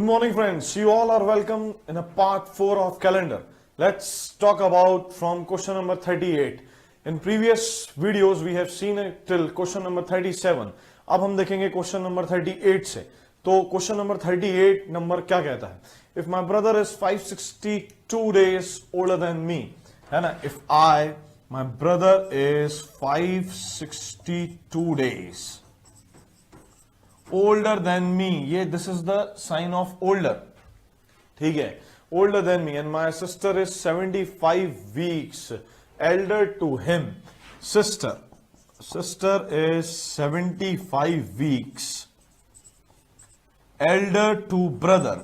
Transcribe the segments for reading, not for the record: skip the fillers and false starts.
morning friends, you all are welcome in a part 4 of calendar. Let's talk about from question number 38. In previous videos we have seen it till question number 37. अब हम देखेंगे question number 38 से. तो question number 38 number क्या कहता है? If my brother is 562 days older than me, है ना? If my brother is 562 days older than me, ये this is the sign of older, ठीक है, older than me, and my sister is 75 weeks elder to him. Sister is 75 weeks elder to brother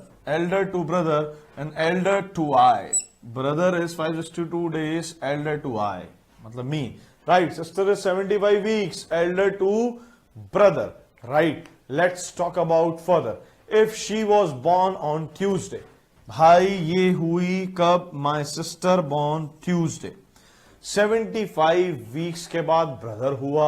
and elder to I. Brother is 562 days elder to I, मतलब me, right? Sister is 75 weeks elder to brother, right? Let's talk about further. If she was born on Tuesday, भाई ये हुई कब? My sister born Tuesday. 75 weeks के बाद brother हुआ,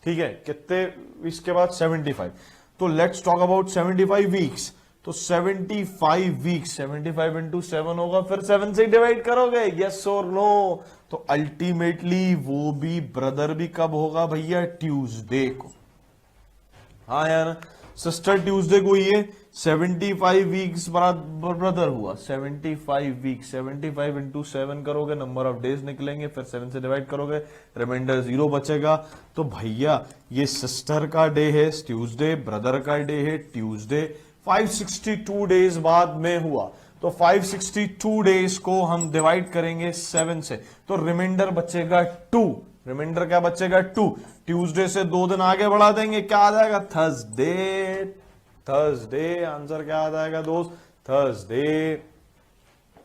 ठीक है, कितने वीक्स के बाद? 75. तो लेट्स टॉक अबाउट 75 वीक्स. तो 75 वीक्स 75 इंटू 7 होगा, फिर 7 से डिवाइड करोगे, यस और नो? तो अल्टीमेटली वो भी ब्रदर भी कब होगा भैया? ट्यूसडे को. हाँ यार, सिस्टर ट्यूसडे को ये 75 वीक्स ब्रदर हुआ. 75 वीक्स 75 इंटू 7 करोगे, नंबर ऑफ डेज निकलेंगे, फिर 7 से डिवाइड करोगे, रिमाइंडर 0 बचेगा. तो भैया ये सिस्टर का डे है ट्यूसडे, ब्रदर का डे है ट्यूसडे. 562 डेज बाद में हुआ, तो 562 डेज को हम डिवाइड करेंगे 7 से, तो रिमाइंडर बचेगा 2. रिमाइंडर क्या बचेगा? 2. ट्यूसडे से 2 दिन आगे बढ़ा देंगे, क्या आ जाएगा? थर्सडे. आंसर क्या आ जाएगा दोस्त? थर्सडे.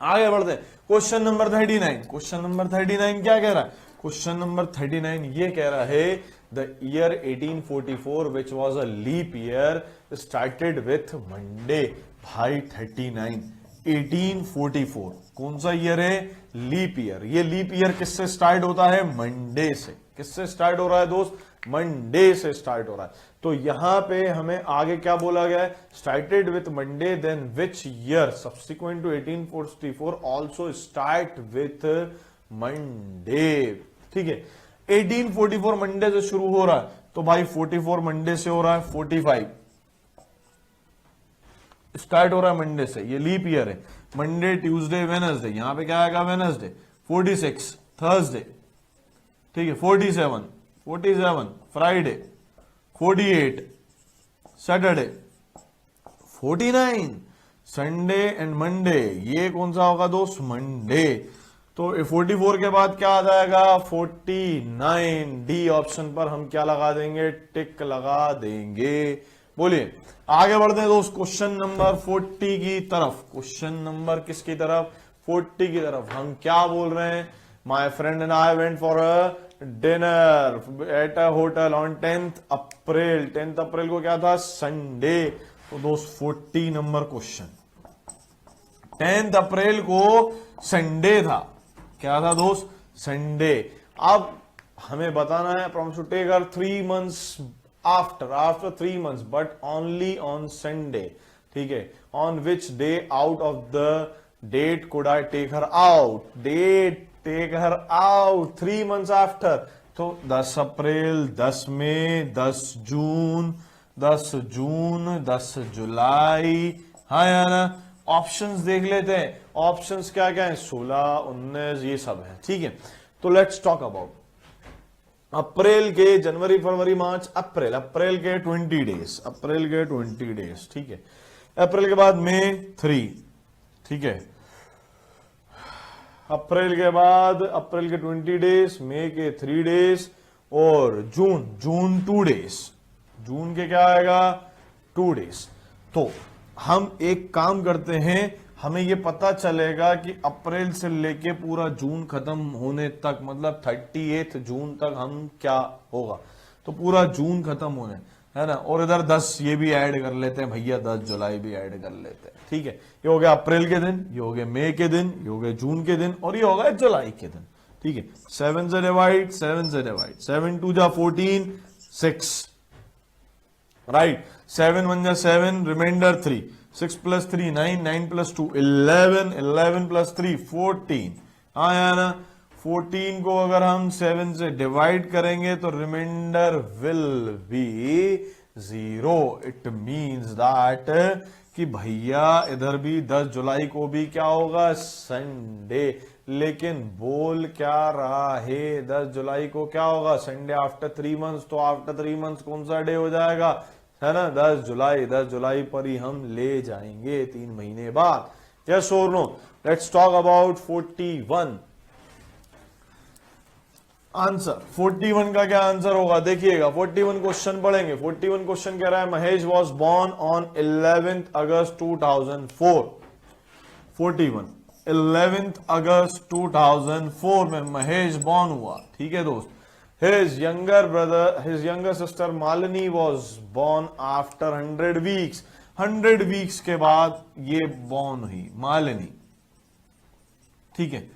आगे बढ़ते हैं. Question number 39. क्वेश्चन नंबर 39 क्या कह रहा है? क्वेश्चन नंबर 39 ये कह रहा है the year 1844 which was a leap year started with Monday. भाई 39 1844 कौन सा ईयर है? Leap year. ये लीप ईयर किससे स्टार्ट होता है? मंडे से. किससे स्टार्ट हो रहा है दोस्त? मंडे से स्टार्ट हो रहा है. तो यहां पे हमें आगे क्या बोला गया है? Started with Monday, then which year subsequent to 1844 also start with Monday. ठीक है, 1844 मंडे से शुरू हो रहा है, तो भाई 44 मंडे से हो रहा है, 45 स्टार्ट हो रहा है मंडे से. ये लीप ईयर है. मंडे, ट्यूसडे, वेनसडे, यहां पे क्या आएगा? वेनसडे. 46 थर्सडे, ठीक है, 47 Friday, 48 Saturday, 49 Sunday and Monday. ये कौन सा होगा दोस्त? मंडे. तो 44 के बाद क्या आ जाएगा? 49. डी ऑप्शन पर हम क्या लगा देंगे? टिक लगा देंगे. बोलिए आगे बढ़ते हैं दोस्त क्वेश्चन नंबर 40 की तरफ. क्वेश्चन नंबर किसकी तरफ? 40 की तरफ. हम क्या बोल रहे हैं? My friend and I went for a dinner at a hotel on 10th April. 10th अप्रैल को क्या था? संडे. तो दोस्त 40 नंबर क्वेश्चन, 10th अप्रैल को संडे था. क्या था दोस्त? संडे. अब हमें बताना है promise to take her 3 months after 3 months but only on Sunday. ठीक है, on which day out of the date could I take her out? Date take her out 3 months after. तो 10 अप्रैल, 10 मई, 10 जून, 10 जुलाई. हाँ यार ना, ऑप्शंस देख लेते हैं. ऑप्शंस क्या क्या है? 16, 19, ये सब है. ठीक है, तो लेट्स टॉक अबाउट अप्रैल के. जनवरी, फरवरी, मार्च, अप्रैल के 20 डेज. अप्रैल के 20 डेज. ठीक है, अप्रैल के बाद मई 3. ठीक है, अप्रैल के बाद अप्रैल के 20 डेज, मई के 3 डेज, और जून 2 डेज. जून के क्या आएगा? 2 डेज. तो हम एक काम करते हैं, हमें ये पता चलेगा कि अप्रैल से लेके पूरा जून खत्म होने तक, मतलब 38 जून तक हम क्या होगा, तो पूरा जून खत्म होने, है ना. और इधर 10 ये भी ऐड कर लेते हैं भैया, 10 जुलाई भी ऐड कर लेते हैं. ठीक है, ये हो गया अप्रैल के दिन, ये हो गए मई के दिन, ये हो गए जून के दिन, और ये हो गया जुलाई के दिन. ठीक है, 7 से डिवाइड, 7 2 जा 14, 6, राइट. 7 1 जा 7, रिमाइंडर 3. 6 plus 3 9, 9 plus 2 11, 11 plus 3 14। आया ना? 14 को अगर हम 7 से डिवाइड करेंगे तो reminder will be 0। It means that कि भैया इधर भी 10 जुलाई को भी क्या होगा? संडे। लेकिन बोल क्या रहा है? 10 जुलाई को क्या होगा? Sunday after 3 months. तो आफ्टर 3 मंथ्स कौन सा डे हो जाएगा? है ना? 10 जुलाई। 10 जुलाई पर ही हम ले जाएंगे 3 महीने बाद। यस और no? Let's talk about 41 answer. 41 का क्या आंसर होगा? देखिएगा 41 क्वेश्चन पढ़ेंगे। 41 क्वेश्चन कह रहा है Mahesh was born on 11th August 2004। 41 11th अगस्त 2004 में महेश बॉर्न हुआ। ठीक है दोस्त। His younger sister Malini was born after 100 weeks. 100 weeks के बाद ये बॉर्न हुई मालिनी। ठीक है।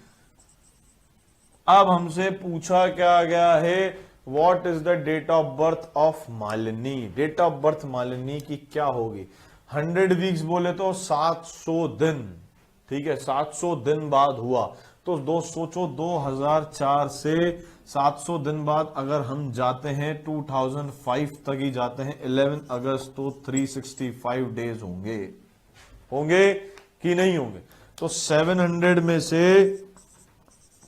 अब हमसे पूछा क्या गया है? What is the date of birth of Malini? Date of birth Malini की क्या होगी? 100 वीक्स बोले तो 700 दिन। ठीक है, 700 दिन बाद हुआ। तो दोस्त सोचो 2004 से 700 दिन बाद अगर हम जाते हैं 2005 तक ही जाते हैं 11 अगस्त, तो 365 डेज होंगे कि नहीं होंगे? तो 700 में से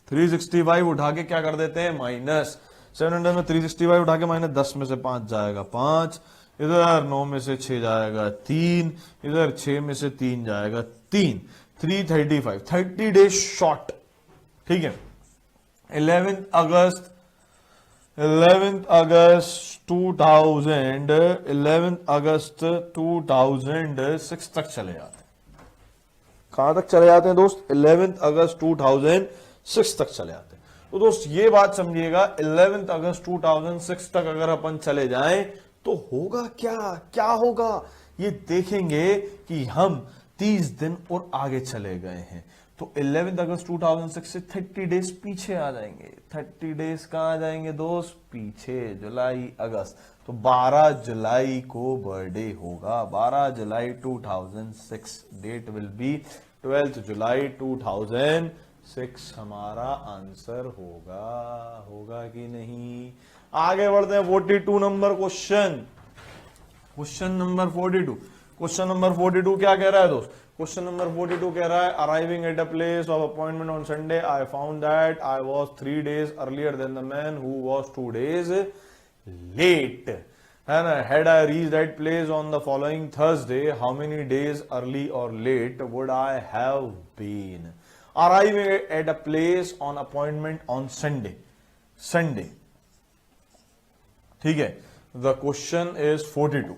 365 उठा के क्या कर देते हैं? माइनस। 700 में 365 उठा के माइनस 10 में से 5 जाएगा 5, इधर 9 में से 6 जाएगा 3, इधर 6 में से 3 जाएगा 3, 335, 30 डेज शॉर्ट। ठीक है। 11 अगस्त 2006 तक चले जाते हैं। कहां तक चले जाते हैं दोस्त? 11 अगस्त 2006 तक चले जाते हैं। तो दोस्त ये बात समझिएगा, 11 अगस्त 2006 तक अगर अपन चले जाएं तो होगा क्या होगा? ये देखेंगे कि हम 30 दिन और आगे चले गए हैं। तो 11 अगस्त 2006 से 30 डेज पीछे आ जाएंगे। 30 डेज कहां आ जाएंगे दोस्त? पीछे। जुलाई अगस्त। तो 12 जुलाई को बर्थडे होगा। 12 जुलाई 2006। डेट विल बी 12 जुलाई 2006 हमारा आंसर होगा कि नहीं? आगे बढ़ते हैं 42 number question. Question number 42। Question number 42 क्या कह रहा है दोस्त? क्वेश्चन नंबर 42 कह रहा है arriving at a place of appointment on Sunday I found that I was 3 days earlier than the man who was 2 days late. है ना? Had I reached that place on the following Thursday, how many days early or late would I have been? Arriving at a place on appointment on Sunday. Sunday. ठीक है। The question is 42.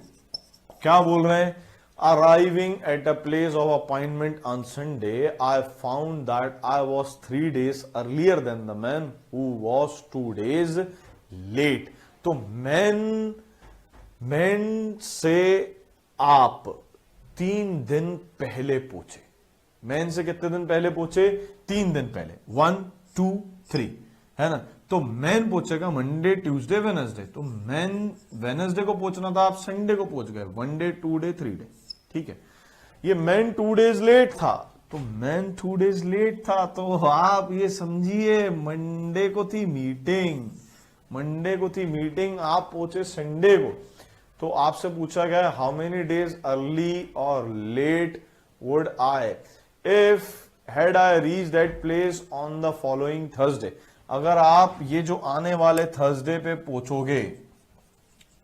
क्या बोल रहे हैं? Arriving at a place of appointment on Sunday, I found that I was 3 days earlier than the man who was 2 days late. तो man से आप 3 दिन पहले पहुंचे। मैन से कितने दिन पहले पहुंचे? 3 दिन पहले। 1 2 3, है ना? तो मैन पहुंचेगा मंडे ट्यूसडे वेनसडे। तो मैन वेनसडे को पहुंचना था, आप संडे को पहुंच गए। 1 डे 2 डे 3 डे। ठीक है। ये मैन 2 days लेट था। तो मैन 2 days लेट था तो आप ये समझिए मंडे को थी मीटिंग। आप पहुंचे संडे को। तो आपसे पूछा गया हाउ मेनी डेज अर्ली और late would I if had I reach that place on the following Thursday. अगर आप ये जो आने वाले थर्सडे पे पहुंचोगे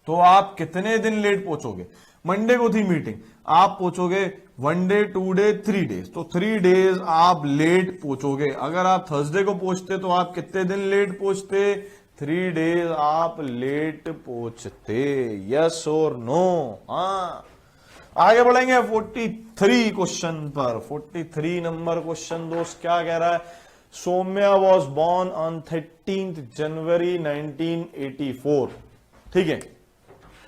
तो आप कितने दिन लेट पहुंचोगे? मंडे को थी मीटिंग, आप पहुंचोगे 1 डे 2 डे 3 डेज। तो 3 डेज आप लेट पहुंचोगे। अगर आप थर्सडे को पहुंचते तो आप कितने दिन लेट पहुंचते? 3 डेज आप लेट पहुंचते। यस और नो? हाँ। आगे बढ़ेंगे 43 क्वेश्चन पर। 43 नंबर क्वेश्चन दोस्त क्या कह रहा है? Saumya was born on 13th January 1984। ठीक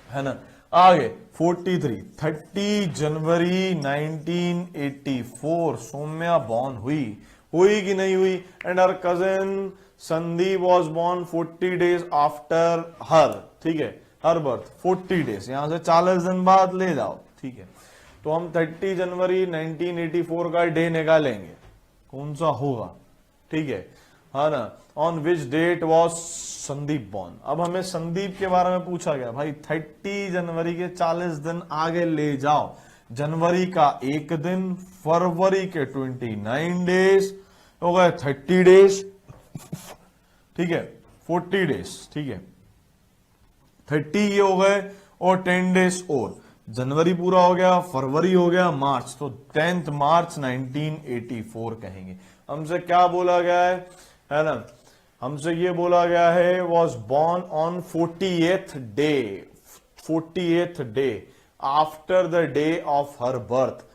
है ना? आगे 43 30 जनवरी 1984 सौम्या बॉर्न हुई कि नहीं हुई? And her cousin Sandeep was born 40 days after her. ठीक है, हर बर्थ 40 days, यहां से 40 दिन बाद ले जाओ। ठीक है। तो हम 30 जनवरी 1984 का डे निकालेंगे, कौन सा होगा, ठीक है ना। On which date was Sandeep born. अब हमें संदीप के बारे में पूछा गया, भाई 30 जनवरी के 40 दिन आगे ले जाओ, जनवरी का एक दिन, फरवरी के 29 डेज हो गए 30 डेज, ठीक है 40 डेज, ठीक है 30 ये हो गए और 10 डेज और, जनवरी पूरा हो गया, फरवरी हो गया, मार्च, तो 10 मार्च 1984 कहेंगे। हमसे क्या बोला गया है ना, हमसे ये बोला गया है was born on 48th day, 48th day after the day of her birth,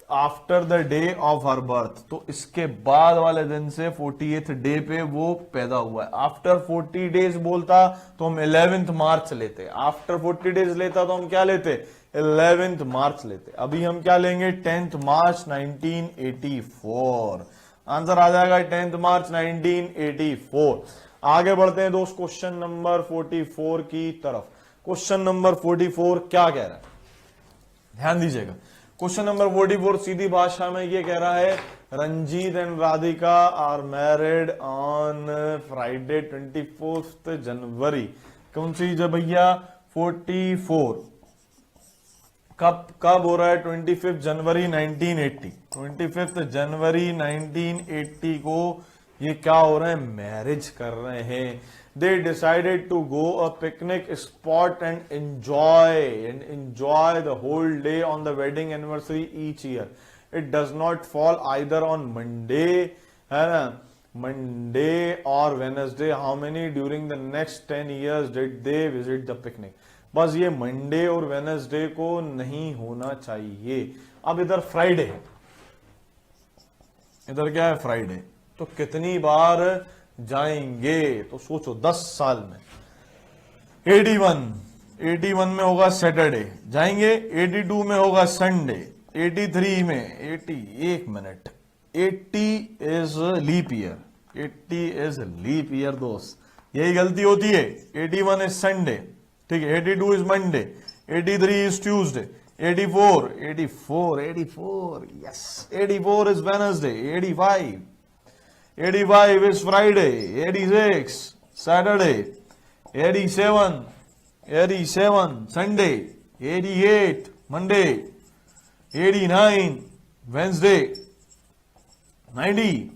after the day of her birth, तो इसके बाद वाले दिन से 48th डे पे वो पैदा हुआ है। आफ्टर 40 डेज बोलता तो हम 11th मार्च लेते, आफ्टर 40 डेज लेता तो हम क्या लेते, 11th मार्च लेते। अभी हम क्या लेंगे, 10th मार्च 1984, आंसर आ जाएगा 10th मार्च 1984। आगे बढ़ते हैं दोस्त क्वेश्चन नंबर 44 की तरफ। क्वेश्चन नंबर 44 क्या कह रहा है, ध्यान दीजिएगा। क्वेश्चन नंबर 44 सीधी भाषा में ये कह रहा है, Ranjit and Radhika are married on Friday 24th January. कौन सी जब भैया, 44 कब हो रहा है, 25 जनवरी 1980, 25 जनवरी 1980 को ये क्या हो रहे हैं, मैरिज कर रहे हैं। They decided to go a picnic spot and enjoy the whole day on the wedding anniversary each year. It does not fall either on Monday, है ना, मंडे और Wednesday. How many during the next 10 years did they visit the picnic. बस ये Monday और Wednesday को नहीं होना चाहिए। अब इधर फ्राइडे है, इधर क्या है, फ्राइडे, तो कितनी बार जाएंगे, तो सोचो 10 साल में 81 में होगा सैटरडे, जाएंगे, 82 में होगा संडे, 83 में 81 minute 80 is leap year, 80 is leap year दोस्त, यही गलती होती है। 81 इज संडे, ठीक है, 82 is Monday, 83 is Tuesday, 84 yes, 84 is Wednesday, 85 is Friday, 86 Saturday, 87 Sunday, 88 Monday, 89 Wednesday, 90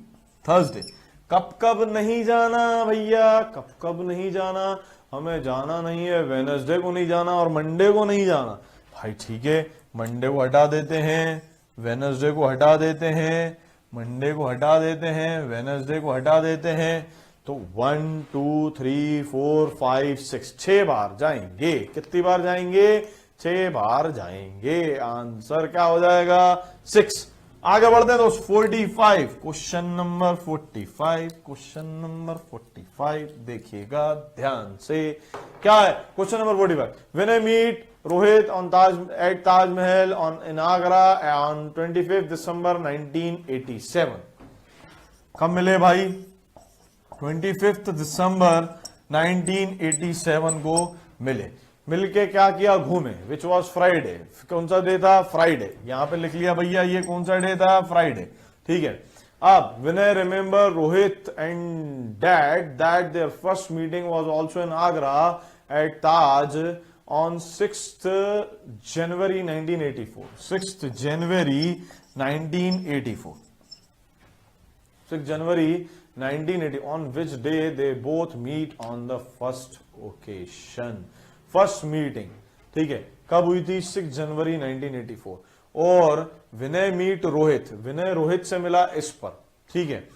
Thursday। कब नहीं जाना भैया, कब नहीं जाना, हमें जाना नहीं है, वेडनेसडे को नहीं जाना और मंडे को नहीं जाना। भाई ठीक है, मंडे को हटा देते हैं, वेडनेसडे को हटा देते हैं, मंडे को हटा देते हैं, वेडनेसडे को हटा देते हैं, तो 1 2 3 4 5 6 6 बार जाएंगे। कितनी बार जाएंगे, 6 बार जाएंगे। आंसर क्या हो जाएगा, 6। आगे बढ़ते हैं दोस्त 45, क्वेश्चन नंबर 45, क्वेश्चन नंबर 45 देखिएगा ध्यान से, क्या है question number 45। When I meet Rohit on at Taj Mahal in Agra on 25th December 1987। कब मिले भाई, 25th दिसंबर 1987 को मिले। मिलके क्या किया, घूमे, विच वॉज फ्राइडे। कौन सा डे था, फ्राइडे, यहां पे लिख लिया भैया, ये कौन सा डे था, फ्राइडे, ठीक है। अब when I remember Rohit and Dad that their first meeting was also in Agra at Taj on 6th January 1984, 6th January 1984, 6th January 1980, on which day they both meet on the first occasion, first meeting, ठीक है, कब हुई थी, 6 जनवरी 1984। और विनय meet Rohit, विनय रोहित से मिला इस पर, ठीक है।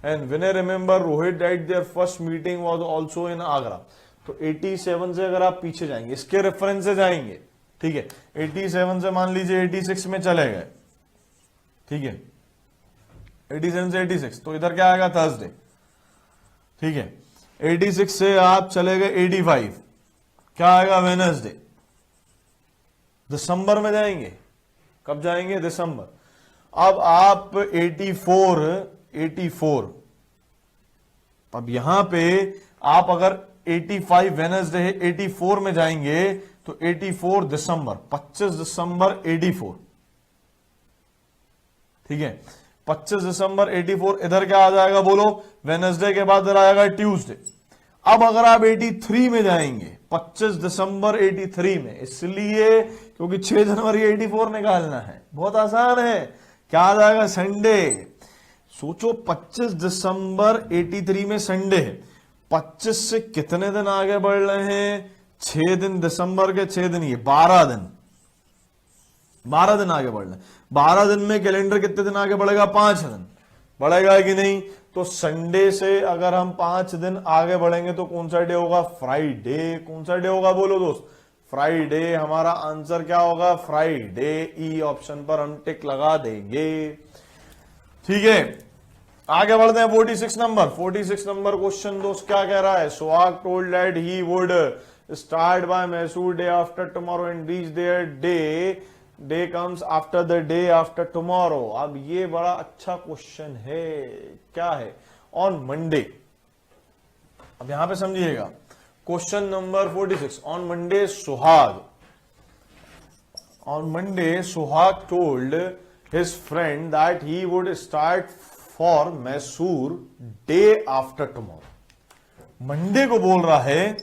And Vinay remember Rohit eight there first meeting was also in Agra. तो 87 से अगर आप पीछे जाएंगे, इसके रेफरेंस से जाएंगे, ठीक है, 87 से मान लीजिए 86 में चले गए, ठीक है, 87 से 86, तो इधर क्या आएगा, थर्सडे, ठीक है। 86 से आप चले गए 85, क्या आएगा, वेडनेसडे। दिसंबर में जाएंगे, कब जाएंगे, दिसंबर। अब आप 84, अब यहां पे आप अगर 85 वेडनेसडे है, 84 में जाएंगे तो 84 दिसंबर, 25 दिसंबर 84, ठीक है। 25 दिसंबर 84, इधर क्या आ जाएगा बोलो, वेनसडे के बाद इधर आएगा ट्यूसडे। अब अगर आप 83 में जाएंगे, 25 दिसंबर 83 में, इसलिए क्योंकि 6 जनवरी 84 निकालना है, बहुत आसान है। क्या आ जाएगा, संडे। सोचो 25 दिसंबर 83 में संडे है, 25 से कितने दिन आगे बढ़ रहे हैं, 6 दिन, दिसंबर के 6 दिन, ये 12 दिन, 12 दिन आगे बढ़ रहे हैं। 12 दिन में कैलेंडर कितने दिन आगे बढ़ेगा, 5 दिन बढ़ेगा कि नहीं। तो संडे से अगर हम 5 दिन आगे बढ़ेंगे तो कौन सा डे होगा, फ्राइडे। कौन सा डे होगा बोलो दोस्त, फ्राइडे। हमारा आंसर क्या होगा, फ्राइडे। ई ऑप्शन पर हम टिक लगा देंगे। ठीक है, आगे बढ़ते हैं 46 नंबर। 46 नंबर क्वेश्चन दोस्त क्या कह रहा है, सुहाग told that he would start by Mysore day after tomorrow and reach their day comes after the day after tomorrow. अब ये बड़ा अच्छा क्वेश्चन है, क्या है, ऑन मंडे। अब यहां पे समझिएगा, क्वेश्चन नंबर 46, ऑन मंडे सुहाग told his friend that he would start for Mysore day after tomorrow. Monday को बोल रहा है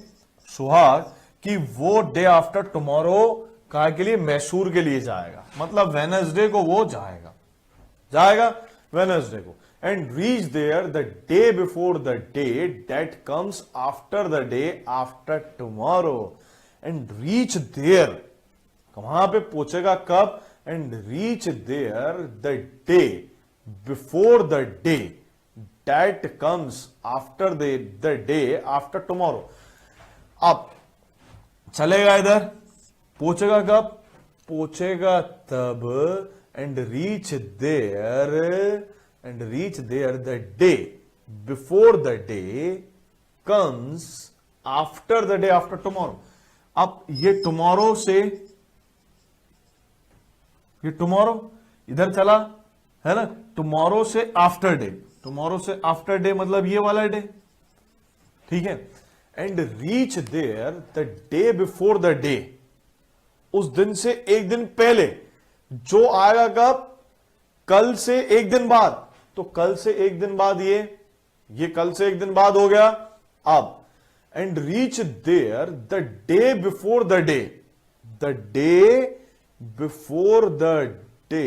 सुहाग कि वो डे आफ्टर टुमारो का के लिए मैसूर के लिए जाएगा, मतलब वेनसडे को वो जाएगा वेनसडे को, and reach there the day before the day that comes after the day after tomorrow. And reach there, वहां पे पहुंचेगा कब, and reach there the day before the day that comes after the day after tomorrow. अब चलेगा इधर, पहुंचेगा कब, पहुंचेगा तब, and reach there the day before the day comes after the day after tomorrow. अब ये टुमारो से, ये टुमारो इधर चला है ना, टुमारो से आफ्टर डे, टुमारो से आफ्टर डे मतलब ये वाला डे, ठीक है। And reach there the day before the day, उस दिन से एक दिन पहले, जो आएगा कब, कल से एक दिन बाद। तो कल से एक दिन बाद ये कल से एक दिन बाद हो गया। अब and reach there the day before the day, the day before the day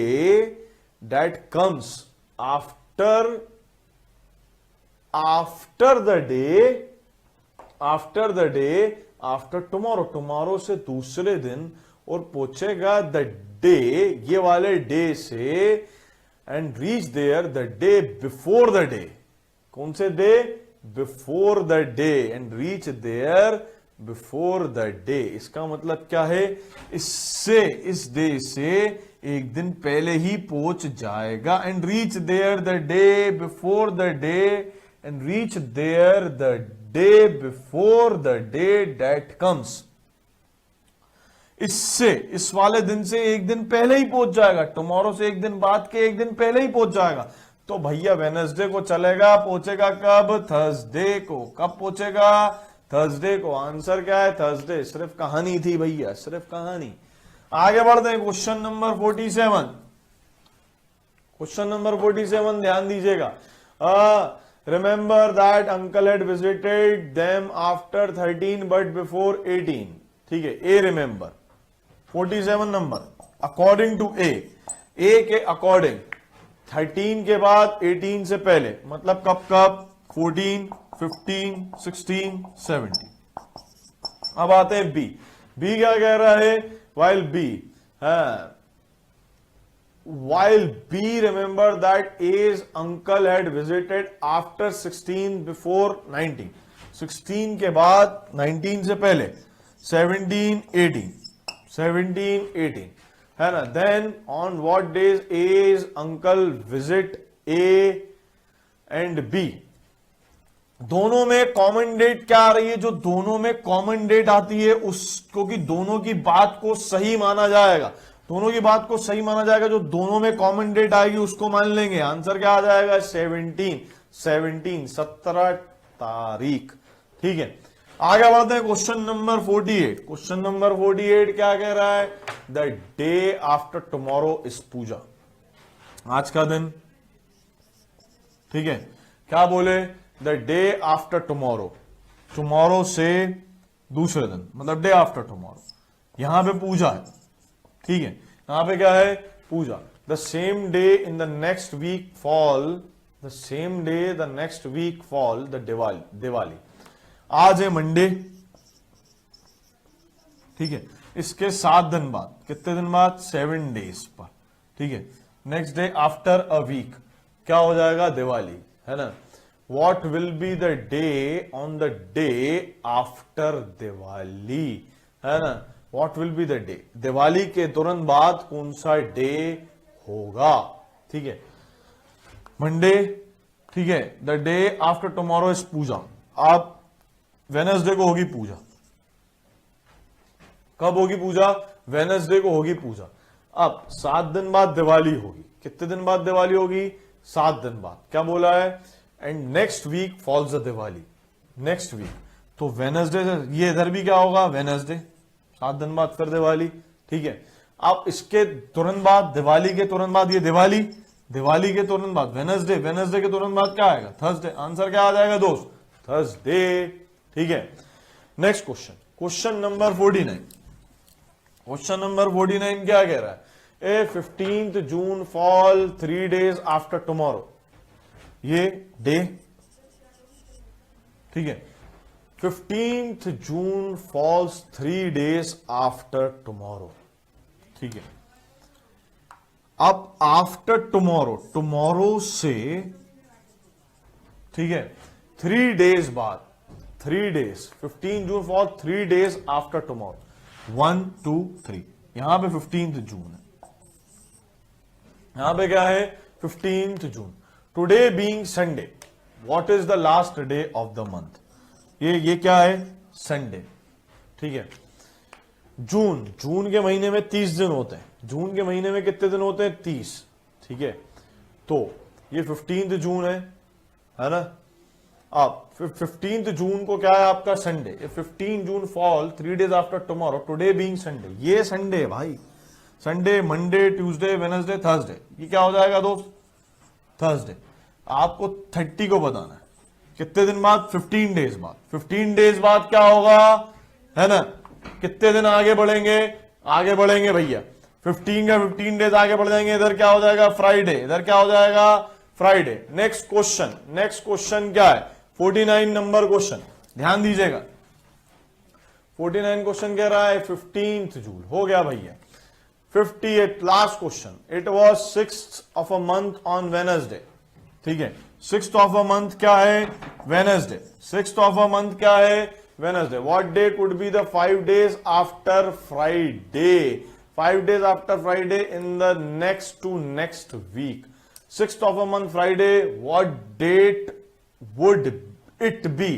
that comes after the day after tomorrow, tomorrow से दूसरे दिन, और पहुंचेगा द डे, ये वाले डे से, and reach there the day before the day. कौन से day, before the day, and reach there before the day. इसका मतलब क्या है, इससे, इस डे से एक दिन पहले ही पहुंच जाएगा। And reach there the day before the day, and reach there the day before the day that comes, इससे, इस वाले दिन से एक दिन पहले ही पहुंच जाएगा, टुमारो से एक दिन बाद के एक दिन पहले ही पहुंच जाएगा। तो भैया वेनसडे को चलेगा, पहुंचेगा कब, थर्सडे को। कब पहुंचेगा, थर्सडे को। आंसर क्या है, थर्सडे। सिर्फ कहानी थी भैया, सिर्फ कहानी। आगे बढ़ते हैं, क्वेश्चन नंबर 47। क्वेश्चन नंबर 47 ध्यान दीजिएगा। Remember that uncle had visited them after 13 but before 18। ठीक है, ए रिमेंबर। 47 नंबर, अकॉर्डिंग टू ए के अकॉर्डिंग 13 के बाद 18 से पहले, मतलब कब कब, 14, 15, 16, 17। अब आते हैं बी। बी क्या कह रहा है, while B remember that A's uncle had visited after 16 before 19, 16 के बाद 19 से पहले 17, 18 है ना। Then on what days A's uncle visit A and B, दोनों में कॉमन डेट क्या आ रही है, जो दोनों में कॉमन डेट आती है उसको, कि दोनों की बात को सही माना जाएगा, दोनों की बात को सही माना जाएगा, जो दोनों में कॉमन डेट आएगी उसको मान लेंगे। आंसर क्या आ जाएगा, 17 तारीख। ठीक है, आगे बढ़ते हैं क्वेश्चन नंबर 48। क्वेश्चन नंबर 48 क्या कह रहा है, the day after tomorrow is Puja. आज का दिन, ठीक है। क्या बोले, the day after tomorrow, tomorrow से दूसरे दिन, मतलब डे आफ्टर टुमारो। यहां पे पूजा है, ठीक है, यहां पे क्या है, Puja. The same day in the next week fall, the same day the next week fall the Diwali. आज है मंडे, ठीक है, इसके 7 दिन बाद, कितने दिन बाद, 7 डेज पर, ठीक है। Next day after a week क्या हो जाएगा, दिवाली, है ना। What will be the day on the day after Diwali, है ना। What will be the day, Diwali के तुरंत बाद कौन सा डे होगा, ठीक है, मंडे, ठीक है। The day after tomorrow is puja, आप वेनसडे को होगी पूजा। कब होगी पूजा, वेनसडे को होगी पूजा। अब 7 दिन बाद दिवाली होगी, कितने दिन बाद दिवाली होगी, 7 दिन बाद। क्या बोला है, and next week falls the Diwali, next week, तो वेनसडे से ये इधर भी क्या होगा, वेनसडे, 7 दिन बाद फिर दिवाली, ठीक है। अब इसके तुरंत बाद, दिवाली के तुरंत बाद ये दिवाली, दिवाली के तुरंत बाद वेनसडे, वेनसडे के तुरंत बाद क्या आएगा, थर्सडे। आंसर क्या आ जाएगा दोस्त, थर्सडे, ठीक है। Next question, question number 49। Question number 49 क्या कह रहा है, ए 15th जून फॉल 3 days आफ्टर टुमारो, ये डे, ठीक है। 15th जून फॉल्स 3 days आफ्टर टुमारो, ठीक है। अब आफ्टर टुमारो, टुमारो से, ठीक है, 3 days बाद, 3 days, 15 June fall 3 days after tomorrow, 1 2 3, यहां पे 15th जून है, यहां पे क्या है, 15th June. Today being Sunday, what is the last day of the month, ये क्या है, संडे, ठीक है। जून, जून के महीने में 30 दिन होते हैं, जून के महीने में कितने दिन होते हैं, 30, ठीक है। तो ये 15th जून है ना। अब 15th जून को क्या है आपका, Sunday. 15 June fall 3 days after tomorrow, today being Sunday, ये संडे है भाई, Sunday, Monday, Tuesday, Wednesday, Thursday, ये क्या हो जाएगा दोस्त, थर्सडे। आपको 30 को बताना है, कितने दिन बाद, 15 डेज बाद। 15 डेज बाद क्या होगा, है ना, कितने दिन आगे बढ़ेंगे, आगे बढ़ेंगे भैया, 15 का 15 डेज आगे बढ़ जाएंगे, इधर क्या हो जाएगा, फ्राइडे, इधर क्या हो जाएगा, Friday. Next question, next question क्या है, 49 नंबर क्वेश्चन, ध्यान दीजिएगा। 49 क्वेश्चन कह रहा है 15th जून, हो गया भैया। 58 last question, it was 6th of a month on Wednesday, ठीक है। 6th ऑफ अ मंथ क्या है, Wednesday, 6th of a month क्या है, Wednesday. What day could be the 5 days after Friday, 5 days after Friday in the next to next week. 6th of a month Friday, what date would it be,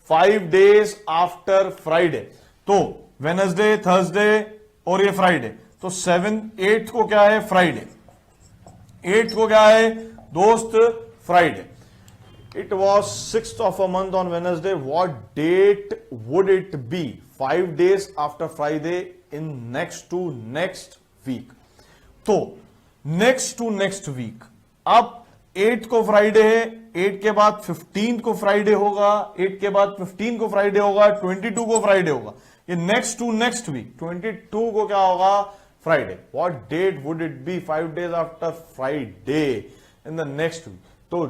5 days after Friday. तो Wednesday, Thursday और ये Friday, तो 8th को क्या है, Friday, 8th को क्या है दोस्त, Friday. It was 6th of a month on Wednesday. What date would it be? 5 days after Friday in next to next week. तो next to next week. अब 8 को फ्राइडे है, 8 के बाद 15 को फ्राइडे होगा, 8 के बाद 15 को फ्राइडे होगा, 22 को फ्राइडे होगा। ये नेक्स्ट टू नेक्स्ट वीक 22 को क्या होगा, Friday. What date would it be, 5 days after Friday in the next week. तो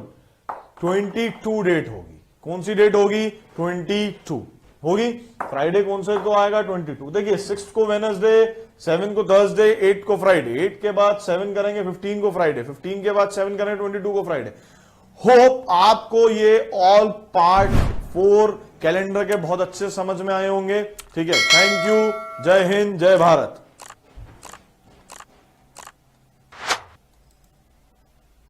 22 डेट होगी, कौन सी डेट होगी, 22 होगी। फ्राइडे कौन से को आएगा, 22। देखिए 6 को वेडनेसडे, 7 को थर्सडे, 8 को फ्राइडे, 8 के बाद 7 करेंगे 15 को फ्राइडे, 15 के बाद 7 करेंगे 22 को फ्राइडे। होप आपको ये ऑल पार्ट 4 कैलेंडर के बहुत अच्छे समझ में आए होंगे। ठीक है, थैंक यू, जय हिंद, जय भारत।